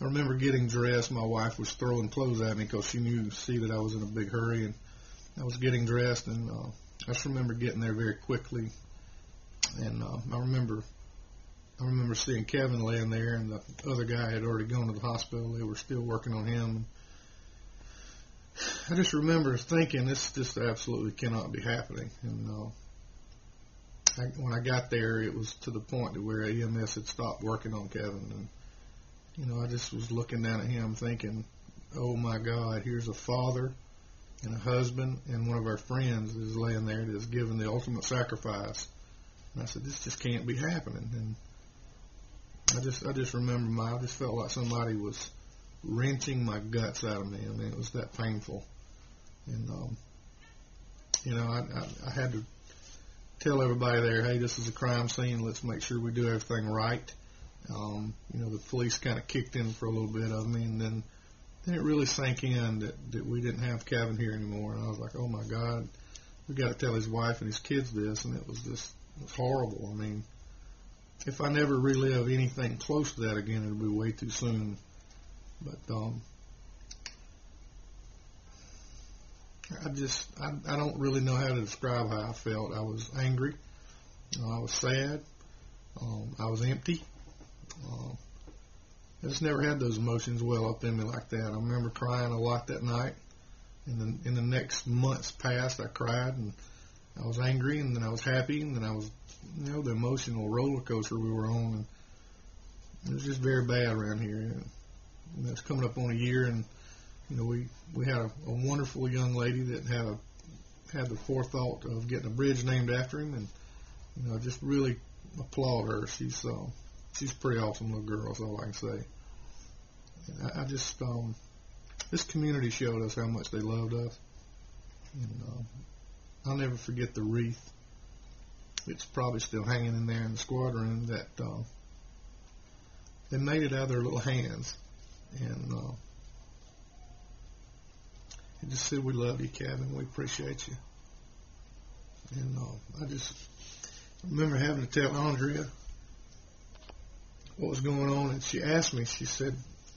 I remember getting dressed. My wife was throwing clothes at me because she knew that I was in a big hurry, and I was getting dressed, and I just remember getting there very quickly. And I remember seeing Kevin laying there, and the other guy had already gone to the hospital. They were still working on him. I just remember thinking, this just absolutely cannot be happening. And when I got there, it was to the point to where EMS had stopped working on Kevin. And, I just was looking down at him thinking, oh, my God, here's a father and a husband, and one of our friends is laying there that is giving the ultimate sacrifice. And I said, this just can't be happening. And I just remember I just felt like somebody was wrenching my guts out of me. I mean, it was that painful. And, I had to tell everybody there, hey, this is a crime scene. Let's make sure we do everything right. The police kind of kicked in for a little bit of me, and then it really sank in that we didn't have Kevin here anymore. And I was like, oh, my God, we got to tell his wife and his kids this. And it was horrible. I mean, if I never relive anything close to that again, it'll be way too soon. But I don't really know how to describe how I felt. I was angry. I was sad. I was empty. I just never had those emotions well up in me like that. I remember crying a lot that night. And in the next months past, I cried, and I was angry, and then I was happy, and then I was, the emotional roller coaster we were on. And it was just very bad around here. And it's coming up on a year, and we had a wonderful young lady that had the forethought of getting a bridge named after him, and I just really applaud her. She's a pretty awesome little girl. That's all I can say. And I just this community showed us how much they loved us, and I'll never forget the wreath. It's probably still hanging in there in the squad room. That they made it out of their little hands, and it just said, "We love you, Kevin. We appreciate you." And I just remember having to tell Andrea what was going on, and she asked me. She said,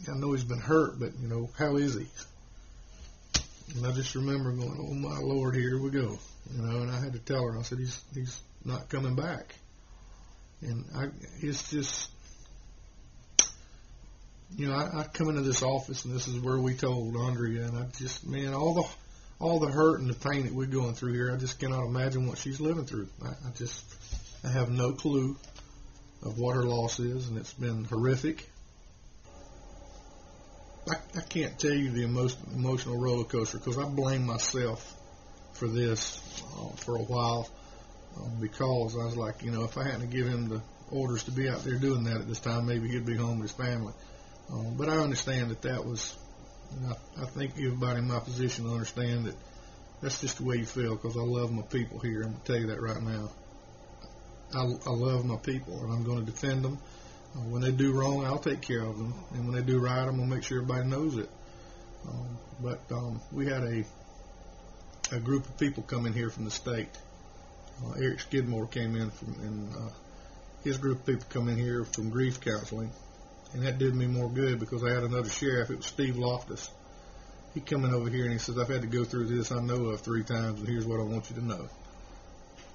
"I know he's been hurt, but how is he?" And I just remember going, "Oh my Lord, here we go." And I had to tell her. I said, "He's not coming back." And it's just, I come into this office, and this is where we told Andrea, and I just, man, all the hurt and the pain that we're going through here, I just cannot imagine what she's living through. I have no clue of what her loss is, and it's been horrific. I can't tell you the emotional roller coaster, because I blame myself for this for a while, because I was like, if I hadn't given him the orders to be out there doing that at this time, maybe he'd be home with his family. But I understand that was, I think everybody in my position will understand that that's just the way you feel, because I love my people here. I'm going to tell you that right now. I love my people, and I'm going to defend them. When they do wrong, I'll take care of them. And when they do right, I'm going to make sure everybody knows it. But we had a group of people come in here from the state. Eric Skidmore came in and his group of people come in here from grief counseling. And that did me more good, because I had another sheriff. It was Steve Loftus. He come in over here and he says, "I've had to go through this I know of 3 times, and here's what I want you to know."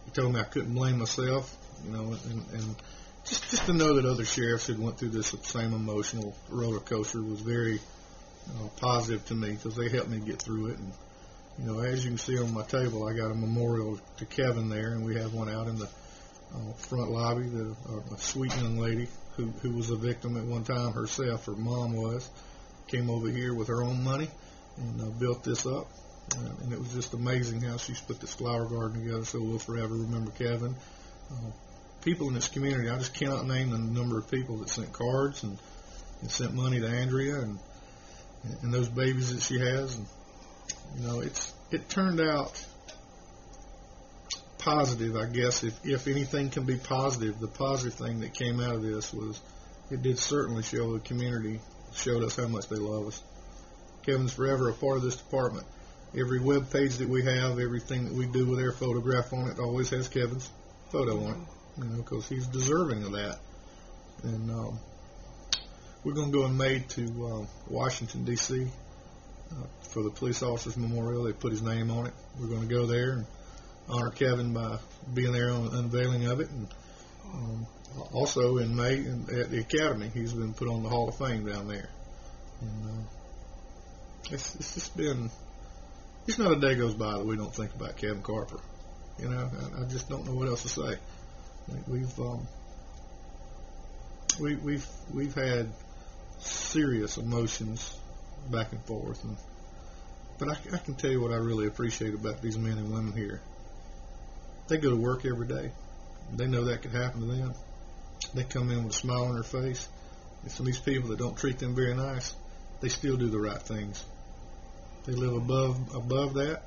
He told me I couldn't blame myself, and just to know that other sheriffs had went through this same emotional roller coaster was very positive to me, because they helped me get through it. And as you can see on my table, I got a memorial to Kevin there, and we have one out in the front lobby. A sweet young lady who was a victim at one time herself, her mom was, came over here with her own money and built this up. And it was just amazing how she's put this flower garden together, so we'll forever remember Kevin. People in this community, I just cannot name the number of people that sent cards and sent money to Andrea and those babies that she has. And, it turned out positive, I guess. If anything can be positive, the positive thing that came out of this was it did certainly show the community, showed us how much they love us. Kevin's forever a part of this department. Every web page that we have, everything that we do with their photograph on it, always has Kevin's photo on it, because he's deserving of that. And we're going to go in May to Washington, D.C. For the Police Officers Memorial. They put his name on it. We're going to go there and honor Kevin by being there on the unveiling of it. And also in May at the Academy, he's been put on the Hall of Fame down there. And it's just been, it's not a day goes by that we don't think about Kevin Carper. You know, I just don't know what else to say. We've had serious emotions back and forth, but I can tell you what I really appreciate about these men and women here. They go to work every day. They know that could happen to them. They come in with a smile on their face. And some of these people that don't treat them very nice, they still do the right things. They live above that,